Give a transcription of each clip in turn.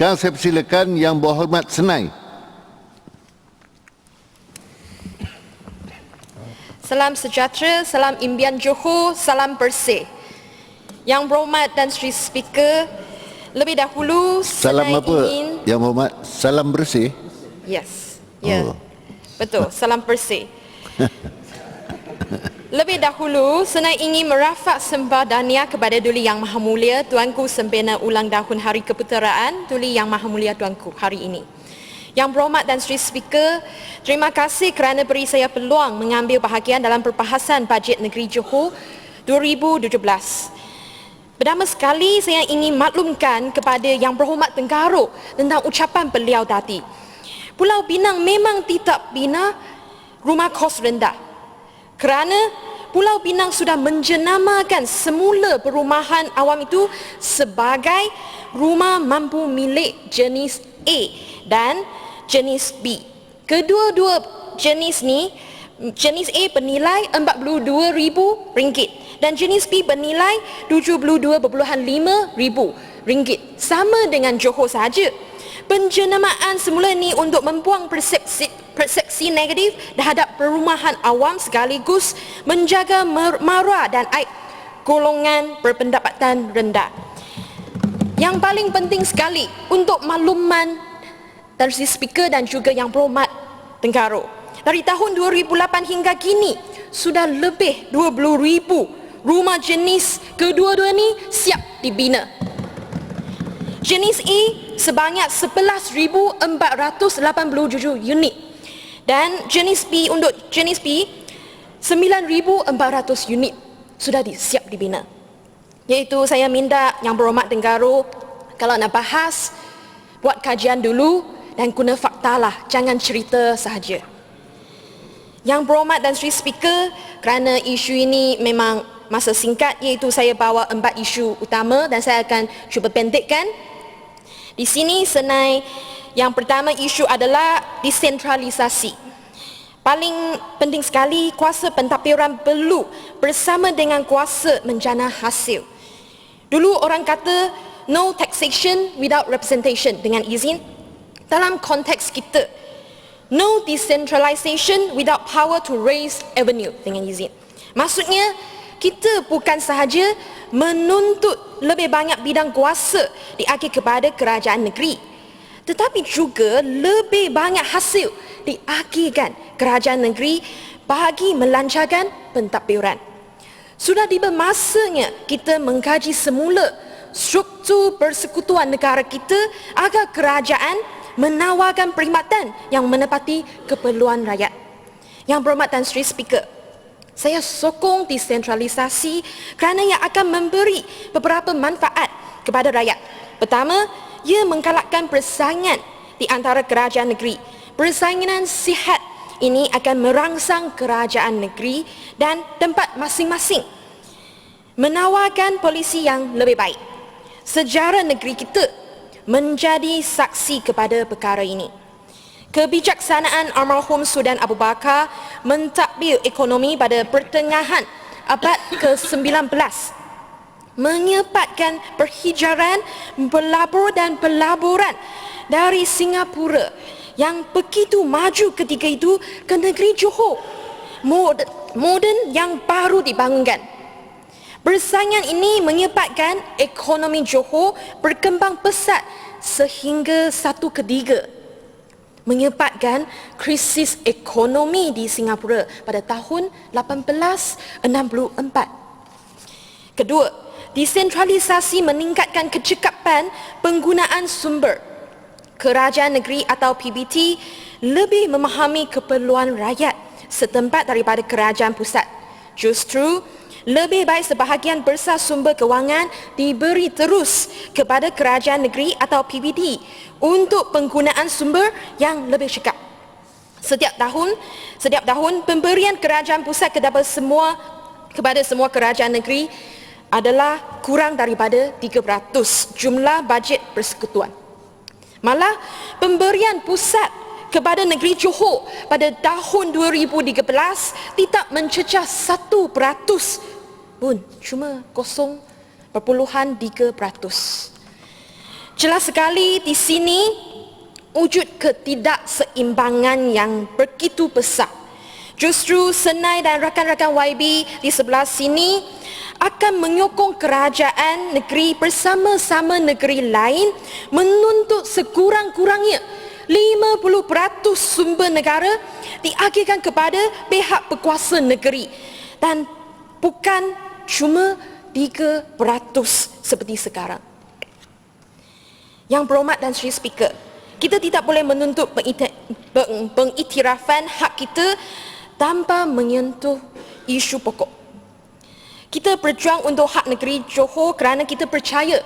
Sekarang saya persilakan Yang Berhormat Senai. Salam sejahtera, salam impian Johor, salam bersih. Yang berhormat dan Sri Speaker, lebih dahulu Salam Senai apa? ingin... Yang Berhormat, salam bersih. Yes, ya, Oh. betul, salam bersih. Lebih dahulu, Senai ingin merafak sembah dania kepada Duli Yang Maha Mulia Tuanku sempena ulang tahun Hari Keputeraan Duli Yang Maha Mulia Tuanku hari ini. Yang berhormat dan Sri Speaker, terima kasih kerana beri saya peluang mengambil bahagian dalam perbahasan bajet negeri Johor 2017. Pertama sekali, saya ingin maklumkan kepada Yang Berhormat Tenggaruk tentang ucapan beliau tadi. Pulau Pinang memang tidak bina rumah kos rendah. Kerana Pulau Pinang sudah menjenamakan semula perumahan awam itu sebagai rumah mampu milik jenis A dan jenis B. Kedua-dua jenis ni, jenis A bernilai RM42,000 dan jenis B bernilai RM72,500. Sama dengan Johor sahaja. Penjenamaan semula ni untuk membuang persepsi negatif terhadap perumahan awam sekaligus menjaga maruah dan aib golongan berpendapatan rendah. Yang paling penting sekali untuk makluman dari Speaker dan juga Yang Berhormat Tenggaruk, dari tahun 2008 hingga kini sudah lebih 20,000 rumah jenis kedua-dua ni siap dibina. Jenis A sebanyak 11,487 unit dan jenis B, untuk jenis B 9,400 unit sudah siap dibina. Iaitu saya minta Yang Berhormat Tenggaruk, kalau nak bahas, buat kajian dulu dan guna fakta lah, jangan cerita sahaja. Yang Berhormat dan Sri Speaker, kerana isu ini memang masa singkat, iaitu saya bawa 4 isu utama dan saya akan cuba pendekkan. Di sini Senai, yang pertama isu adalah desentralisasi. Paling penting sekali, kuasa pentadbiran perlu bersama dengan kuasa menjana hasil. Dulu orang kata no taxation without representation, dengan izin. Dalam konteks kita, no decentralization without power to raise revenue, dengan izin. Maksudnya, kita bukan sahaja menuntut lebih banyak bidang kuasa diagih kepada kerajaan negeri, tetapi juga lebih banyak hasil diagihkan kerajaan negeri bagi melancarkan pentadbiran. Sudah tiba masanya kita mengkaji semula struktur persekutuan negara kita agar kerajaan menawarkan perkhidmatan yang menepati keperluan rakyat. Yang Berhormat dan Sri Speaker, saya sokong desentralisasi kerana ia akan memberi beberapa manfaat kepada rakyat. Pertama, ia menggalakkan persaingan di antara kerajaan negeri. Persaingan sihat ini akan merangsang kerajaan negeri dan tempat masing-masing menawarkan polisi yang lebih baik. Sejarah negeri kita menjadi saksi kepada perkara ini. Kebijaksanaan almarhum Sudan Abu Bakar mentadbir ekonomi pada pertengahan abad ke-19 menyempatkan perhijaran pelabur dan pelaburan dari Singapura yang begitu maju ketika itu ke negeri Johor moden yang baru dibangunkan. Persaingan ini menyebabkan ekonomi Johor berkembang pesat sehingga 1/3, menyebabkan krisis ekonomi di Singapura pada tahun 1864. Kedua, desentralisasi meningkatkan kecekapan penggunaan sumber. Kerajaan negeri atau PBT lebih memahami keperluan rakyat setempat daripada kerajaan pusat. Justru, lebih baik sebahagian besar sumber kewangan diberi terus kepada kerajaan negeri atau PBT untuk penggunaan sumber yang lebih cekap. Setiap tahun pemberian kerajaan pusat kepada semua kerajaan negeri adalah kurang daripada 3% jumlah bajet persekutuan. Malah pemberian pusat kepada negeri Johor pada tahun 2013 tidak mencecah 1% pun, cuma 0.3%. Jelas sekali di sini wujud ketidakseimbangan yang begitu besar. Justru Senai dan rakan-rakan YB di sebelah sini akan menyokong kerajaan negeri bersama-sama negeri lain menuntut sekurang-kurangnya 50% sumber negara diagihkan kepada pihak berkuasa negeri dan bukan cuma 3% seperti sekarang. Yang berhormat dan Sri Speaker, kita tidak boleh menuntut pengiktirafan hak kita tanpa menyentuh isu pokok. Kita berjuang untuk hak negeri Johor kerana kita percaya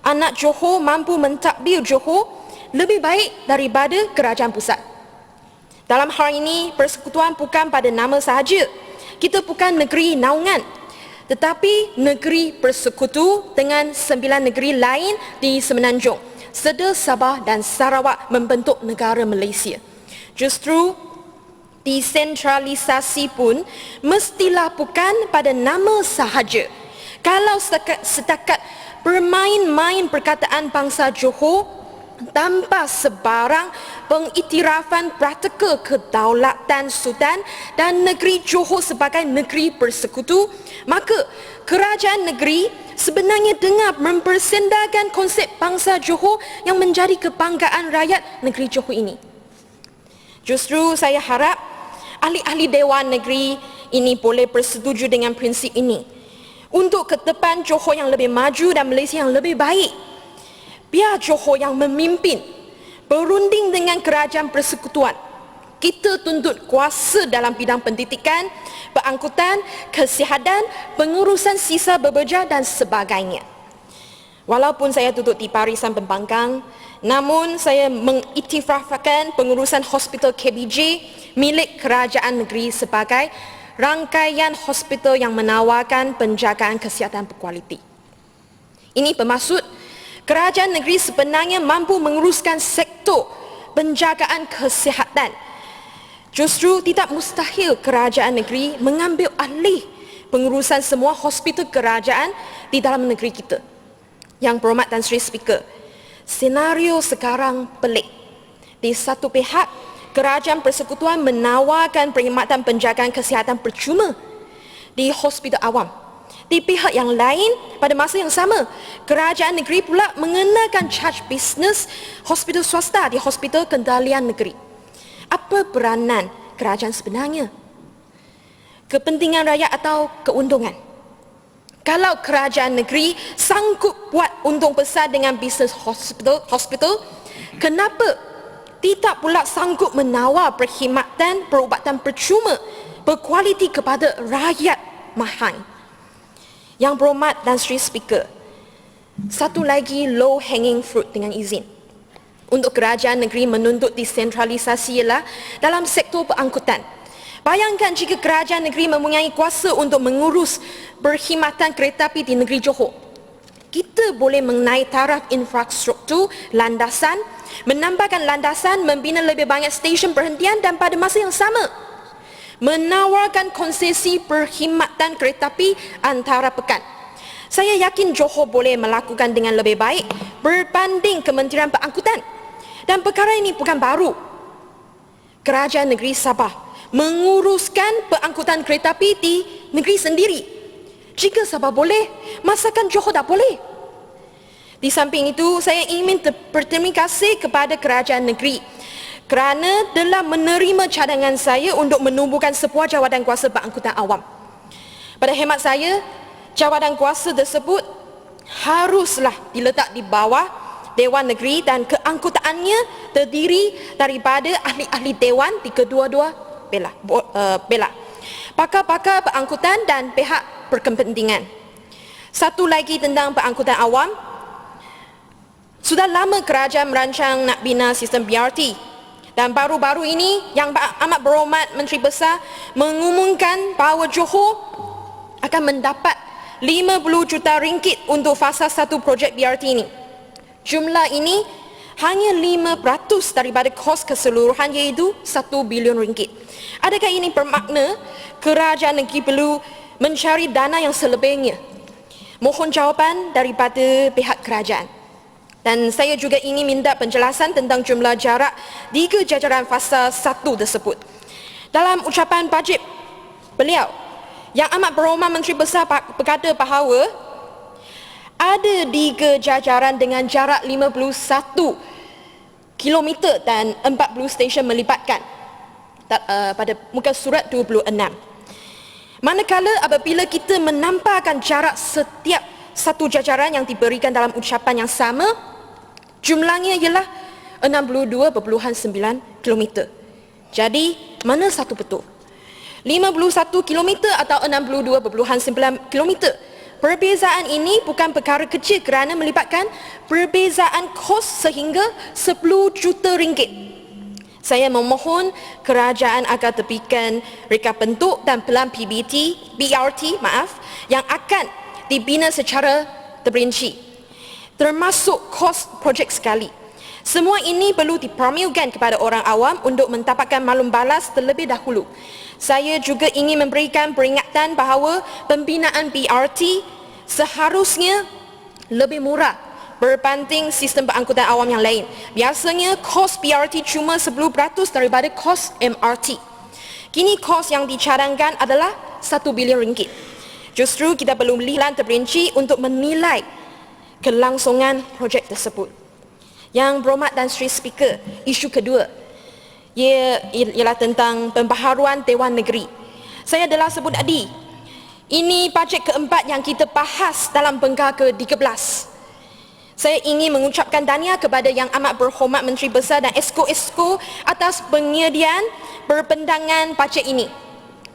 anak Johor mampu mentadbir Johor lebih baik daripada kerajaan pusat. Dalam hal ini, persekutuan bukan pada nama sahaja. Kita bukan negeri naungan, tetapi negeri bersekutu dengan 9 negeri lain di Semenanjung, serta Sabah dan Sarawak membentuk negara Malaysia. Justru desentralisasi pun mestilah bukan pada nama sahaja. Kalau setakat bermain-main perkataan bangsa Johor tanpa sebarang pengiktirafan praktikal kedaulatan Sultan dan negeri Johor sebagai negeri bersekutu, maka kerajaan negeri sebenarnya tengah mempersendakan konsep bangsa Johor yang menjadi kebanggaan rakyat negeri Johor ini. Justru saya harap ahli-ahli Dewan Negeri ini boleh bersetuju dengan prinsip ini untuk ke depan Johor yang lebih maju dan Malaysia yang lebih baik. Biar Johor yang memimpin, berunding dengan kerajaan persekutuan. Kita tuntut kuasa dalam bidang pendidikan, berangkutan, kesihatan, pengurusan sisa bekerja dan sebagainya. Walaupun saya duduk di barisan pembangkang, namun saya mengiktirafkan pengurusan hospital KBJ milik kerajaan negeri sebagai rangkaian hospital yang menawarkan penjagaan kesihatan berkualiti. Ini bermaksud kerajaan negeri sebenarnya mampu menguruskan sektor penjagaan kesihatan. Justru tidak mustahil kerajaan negeri mengambil alih pengurusan semua hospital kerajaan di dalam negeri kita. Yang berhormat dan Sri Speaker, senario sekarang pelik. Di satu pihak, kerajaan persekutuan menawarkan perkhidmatan penjagaan kesihatan percuma di hospital awam. Di pihak yang lain, pada masa yang sama, kerajaan negeri pula mengenakan charge bisnes hospital swasta di hospital kendalian negeri. Apa peranan kerajaan sebenarnya? Kepentingan rakyat atau keuntungan? Kalau kerajaan negeri sanggup buat untung besar dengan bisnes hospital, kenapa tidak pula sanggup menawar perkhidmatan perubatan percuma berkualiti kepada rakyat mahal? Yang berhormat dan Sri Speaker, satu lagi low hanging fruit dengan izin untuk kerajaan negeri menuntut desentralisasi ialah dalam sektor perangkutan. Bayangkan jika kerajaan negeri mempunyai kuasa untuk mengurus perkhidmatan kereta api di negeri Johor. Kita boleh mengenai taraf infrastruktur landasan, menambahkan landasan, membina lebih banyak stesen perhentian dan pada masa yang sama menawarkan konsesi perkhidmatan kereta api antara pekan. Saya yakin Johor boleh melakukan dengan lebih baik berbanding Kementerian Perangkutan. Dan perkara ini bukan baru. Kerajaan negeri Sabah menguruskan perangkutan kereta api di negeri sendiri. Jika Sabah boleh, masakan Johor tak boleh? Di samping itu, saya ingin berterima kasih kepada kerajaan negeri kerana telah menerima cadangan saya untuk menubuhkan sebuah jawatan kuasa berangkutan awam. Pada hemat saya, jawatan kuasa tersebut haruslah diletak di bawah Dewan Negeri dan keangkutaannya terdiri daripada ahli-ahli Dewan di kedua-dua bela, pakar-pakar perangkutan dan pihak berkepentingan. Satu lagi tentang perangkutan awam, sudah lama kerajaan merancang nak bina sistem BRT. Dan baru-baru ini Yang Amat Berhormat Menteri Besar mengumumkan bahawa Johor akan mendapat 50 juta ringgit untuk fasa 1 projek BRT ini. Jumlah ini hanya 5% daripada kos keseluruhan, iaitu 1 bilion ringgit. Adakah ini bermakna kerajaan negeri perlu mencari dana yang selebihnya? Mohon jawapan daripada pihak kerajaan. Dan saya juga ingin minta penjelasan tentang jumlah jarak 3 jajaran fasa 1 tersebut. Dalam ucapan bajet beliau, Yang Amat Berhormat Menteri Besar berkata bahawa ada 3 jajaran dengan jarak 51 kilometer dan 40 stesen melibatkan pada muka surat 26. Manakala apabila kita menampakkan jarak setiap satu jajaran yang diberikan dalam ucapan yang sama, jumlahnya ialah 62.9 km. Jadi, mana satu betul? 51 km atau 62.9 km? Perbezaan ini bukan perkara kecil kerana melibatkan perbezaan kos sehingga 10 juta ringgit. Saya memohon kerajaan agar tepikan reka bentuk dan pelan BRT yang akan dibina secara terperinci, termasuk kos projek sekali. Semua ini perlu dipromulgan kepada orang awam untuk mendapatkan maklum balas terlebih dahulu. Saya juga ingin memberikan peringatan bahawa pembinaan BRT seharusnya lebih murah berbanding sistem berangkutan awam yang lain. Biasanya kos BRT cuma 10% daripada kos MRT. Kini kos yang dicadangkan adalah 1 bilion ringgit. Justru kita perlu melihat terperinci untuk menilai kelangsungan projek tersebut. Yang Berhormat dan Sri Speaker, isu kedua ialah tentang pembaharuan Dewan Negeri. Saya telah sebut tadi, ini bajet keempat yang kita bahas dalam bengkar ke-13. Saya ingin mengucapkan tahniah kepada Yang Amat Berhormat Menteri Besar dan Esko-Esko atas penyediaan perbendangan bajet ini.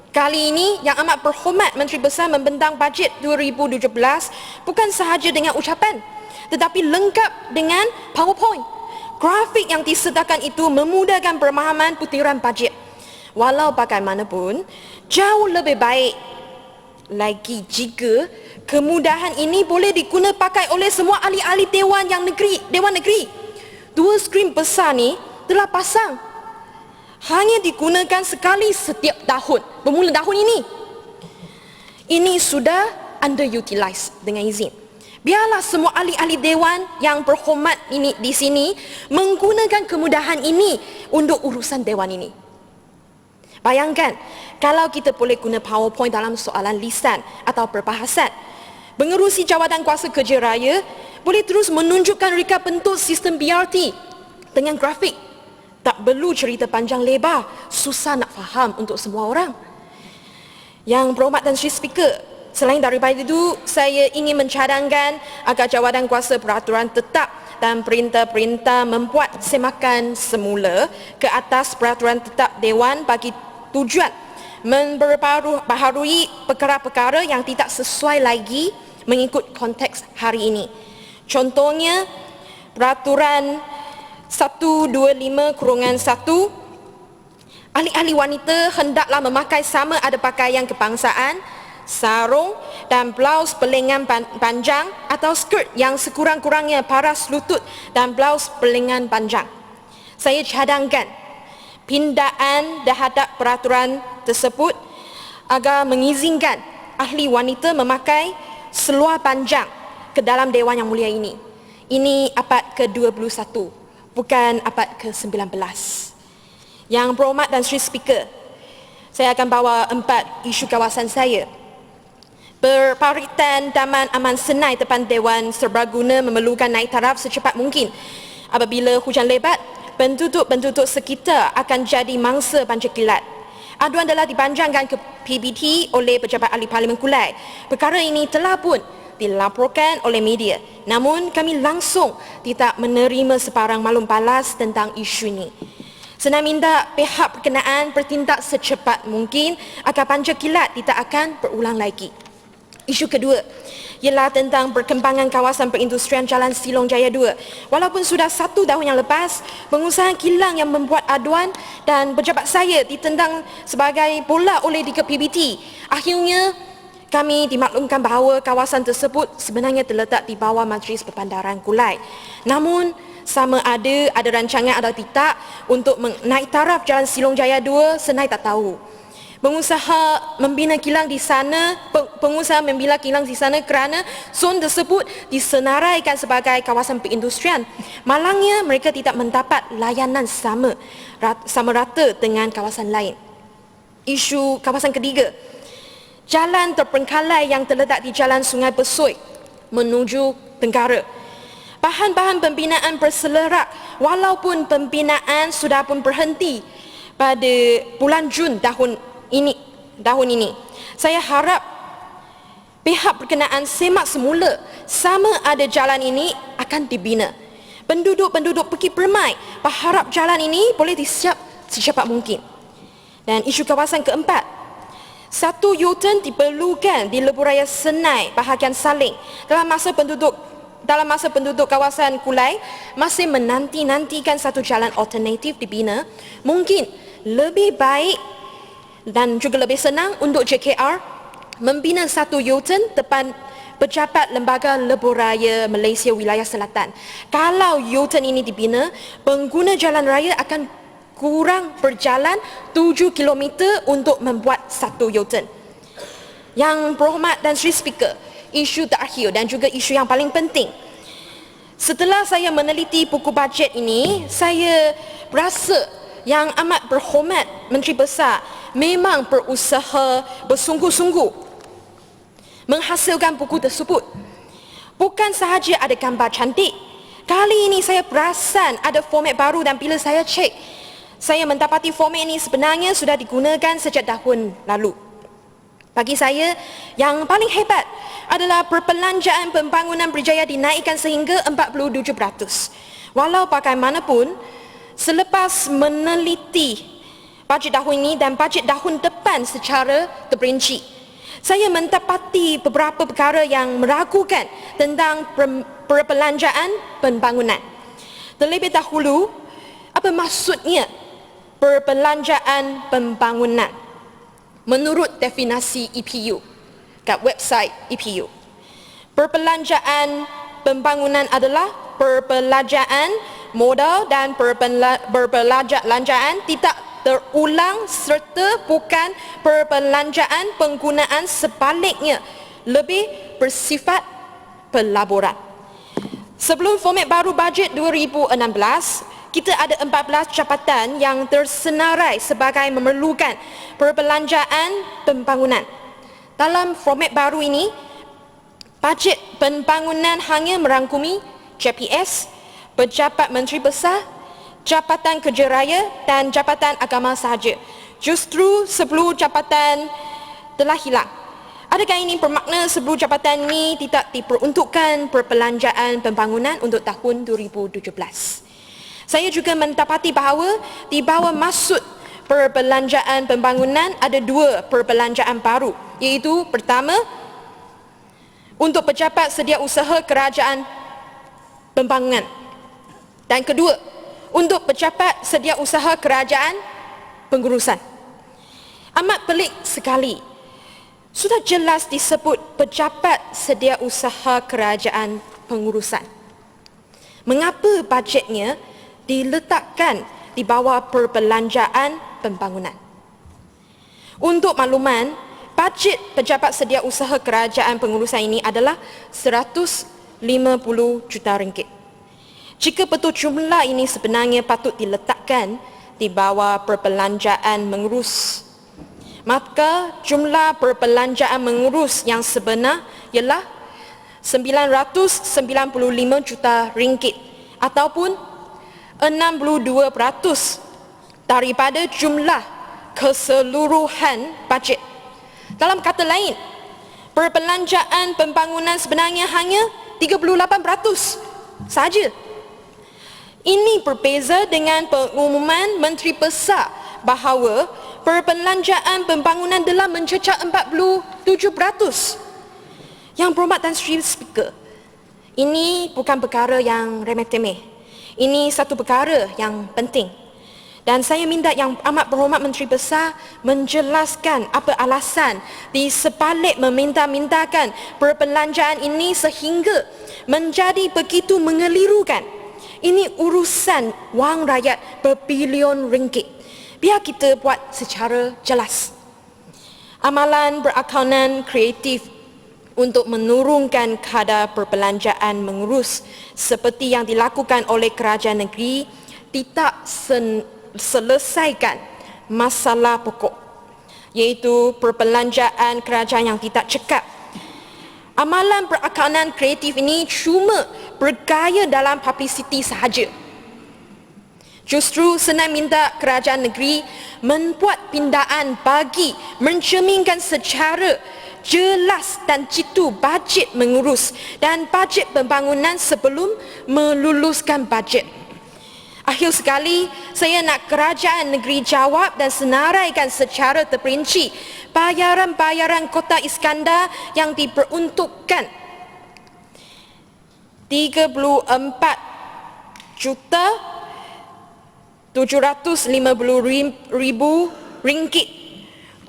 Kali ini, Yang Amat Berhormat Menteri Besar membentang bajet 2017 bukan sahaja dengan ucapan, tetapi lengkap dengan PowerPoint. Grafik yang disertakan itu memudahkan pemahaman putiran bajet. Walau bagaimanapun, jauh lebih baik lagi jika kemudahan ini boleh digunakan pakai oleh semua ahli-ahli Dewan Negeri. 2 skrin besar ni telah pasang. Hanya digunakan sekali setiap tahun, bermula tahun ini. Ini sudah underutilized dengan izin. Biarlah semua ahli-ahli Dewan yang berhormat ini di sini menggunakan kemudahan ini untuk urusan Dewan ini. Bayangkan, kalau kita boleh guna PowerPoint dalam soalan lisan atau perbahasan, pengerusi jawatan kuasa kerja raya boleh terus menunjukkan reka bentuk sistem BRT dengan grafik. Tak perlu cerita panjang lebar, susah nak faham untuk semua orang. Yang Berhormat dan Sri Speaker, selain daripada itu, saya ingin mencadangkan agar jawatan kuasa peraturan tetap dan perintah-perintah membuat semakan semula ke atas peraturan tetap Dewan bagi tujuan memperbaharui perkara-perkara yang tidak sesuai lagi mengikut konteks hari ini. Contohnya, peraturan 125/1, ahli-ahli wanita hendaklah memakai sama ada pakaian kebangsaan, sarung dan blaus berlengan panjang atau skirt yang sekurang-kurangnya paras lutut dan blaus berlengan panjang. Saya cadangkan pindaan terhadap peraturan tersebut agar mengizinkan ahli wanita memakai seluar panjang ke dalam Dewan Yang Mulia ini. Ini abad ke-21, bukan abad ke-19. Yang Berhormat dan Sri Speaker, saya akan bawa 4 isu kawasan saya. Perparitan Taman Aman Senai depan Dewan Serbaguna memerlukan naik taraf secepat mungkin. Apabila hujan lebat, penduduk-penduduk sekitar akan jadi mangsa banjir kilat. Aduan telah dipanjangkan ke PBT oleh pejabat ahli Parlimen Kulai. Perkara ini telah pun dilaporkan oleh media. Namun kami langsung tidak menerima sebarang maklum balas tentang isu ini. Saya minta pihak berkenaan bertindak secepat mungkin agar banjir kilat tidak akan berulang lagi. Isu kedua ialah tentang perkembangan kawasan perindustrian Jalan Silong Jaya 2. Walaupun sudah 1 tahun yang lepas, pengusaha kilang yang membuat aduan dan pejabat saya ditendang sebagai bola oleh 3 PBT. Akhirnya, kami dimaklumkan bahawa kawasan tersebut sebenarnya terletak di bawah Majlis Perbandaran Kulai. Namun, sama ada rancangan atau tidak untuk menaik taraf Jalan Silong Jaya 2, Senai tak tahu. Pengusaha membina kilang di sana, pengusaha membina kilang di sana kerana zon tersebut disenaraikan sebagai kawasan perindustrian. Malangnya mereka tidak mendapat layanan sama rata dengan kawasan lain. Isu kawasan ketiga, jalan terpengkalai yang terletak di Jalan Sungai Besoi menuju Tenggara. Bahan-bahan pembinaan berselerak walaupun pembinaan sudah pun berhenti pada bulan Jun tahun ini. Saya harap pihak berkenaan semak semula sama ada jalan ini akan dibina. Penduduk-penduduk Bukit Permai berharap jalan ini boleh disiap secepat mungkin. Dan isu kawasan keempat, satu U-turn diperlukan di Lebuhraya Senai bahagian Saling dalam masa penduduk kawasan Kulai masih menanti-nantikan satu jalan alternatif dibina. Mungkin lebih baik dan juga lebih senang untuk JKR membina satu U-turn depan pejabat Lembaga Lebuhraya Malaysia Wilayah Selatan. Kalau U-turn ini dibina, pengguna jalan raya akan kurang berjalan 7 km untuk membuat satu U-turn. Yang berhormat dan Sri Speaker, isu terakhir dan juga isu yang paling penting. Setelah saya meneliti buku bajet ini, saya rasa yang amat berhormat Menteri Besar memang berusaha bersungguh-sungguh menghasilkan buku tersebut. Bukan sahaja ada gambar cantik, kali ini saya perasan ada format baru dan bila saya cek, saya mendapati format ini sebenarnya sudah digunakan sejak tahun lalu. Bagi saya, yang paling hebat adalah perbelanjaan pembangunan berjaya dinaikkan sehingga 47%. Walau bagaimanapun, selepas meneliti bajet tahun ini dan bajet tahun depan secara terperinci, saya mendapati beberapa perkara yang meragukan tentang perbelanjaan pembangunan. Terlebih dahulu, apa maksudnya perbelanjaan pembangunan? Menurut definisi EPU kat website EPU, perbelanjaan pembangunan adalah perbelanjaan modal dan perbelanjaan tidak terulang serta bukan perbelanjaan penggunaan, sebaliknya lebih bersifat pelaburan. Sebelum format baru bajet 2016, kita ada 14 jabatan yang tersenarai sebagai memerlukan perbelanjaan pembangunan. Dalam format baru ini, bajet pembangunan hanya merangkumi JPS, Pejabat Menteri Besar, Jabatan Kerja Raya dan Jabatan Agama sahaja. Justru 10 jabatan telah hilang. Adakah ini bermakna 10 jabatan ini tidak diperuntukkan perbelanjaan pembangunan untuk tahun 2017? Saya juga mendapati bahawa di bawah maksud perbelanjaan pembangunan ada 2 perbelanjaan baru, iaitu pertama, untuk pejabat sediausaha kerajaan pembangunan, dan kedua, untuk pejabat sediausaha kerajaan pengurusan. Amat pelik sekali. Sudah jelas disebut pejabat sediausaha kerajaan pengurusan. Mengapa bajetnya diletakkan di bawah perbelanjaan pembangunan? Untuk makluman, bajet pejabat sediausaha kerajaan pengurusan ini adalah 150 juta ringgit. Jika betul jumlah ini sebenarnya patut diletakkan di bawah perbelanjaan mengurus, maka jumlah perbelanjaan mengurus yang sebenar ialah 995 juta ringgit ataupun 62% daripada jumlah keseluruhan bajet. Dalam kata lain, perbelanjaan pembangunan sebenarnya hanya 38% sahaja. Ini berbeza dengan pengumuman Menteri Besar bahawa perbelanjaan pembangunan telah mencecah 47%. Yang berhormat dan Sri Speaker, ini bukan perkara yang remeh-temeh. Ini satu perkara yang penting. Dan saya minta Yang Amat Berhormat Menteri Besar menjelaskan apa alasan di sebalik meminta-mintakan perbelanjaan ini sehingga menjadi begitu mengelirukan. Ini urusan wang rakyat berbilion ringgit. Biar kita buat secara jelas. Amalan berakaunan kreatif untuk menurunkan kadar perbelanjaan mengurus seperti yang dilakukan oleh kerajaan negeri tidak selesaikan masalah pokok, iaitu perbelanjaan kerajaan yang tidak cekap. Amalan berakaunan kreatif ini cuma bergaya dalam publicity sahaja. Justru senang minta kerajaan negeri membuat pindaan bagi mencerminkan secara jelas dan jitu bajet mengurus dan bajet pembangunan sebelum meluluskan bajet. Akhir sekali, saya nak kerajaan negeri jawab dan senaraikan secara terperinci bayaran-bayaran Kota Iskandar yang diperuntukkan 34 juta 750,000 ringgit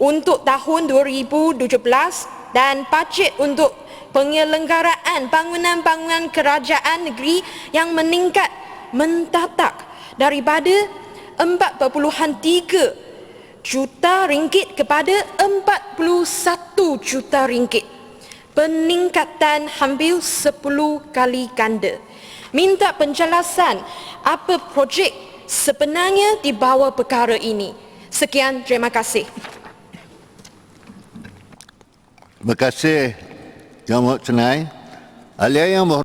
untuk tahun 2017 dan bajet untuk penyelenggaraan bangunan-bangunan kerajaan negeri yang meningkat mentatak daripada 4.3 juta ringgit kepada 41 juta ringgit. Peningkatan hampir 10 kali ganda. Minta penjelasan apa projek sebenarnya di bawah perkara ini. Sekian, terima kasih. Terima kasih Yang Berhormat Senai. Ahli yang berhormat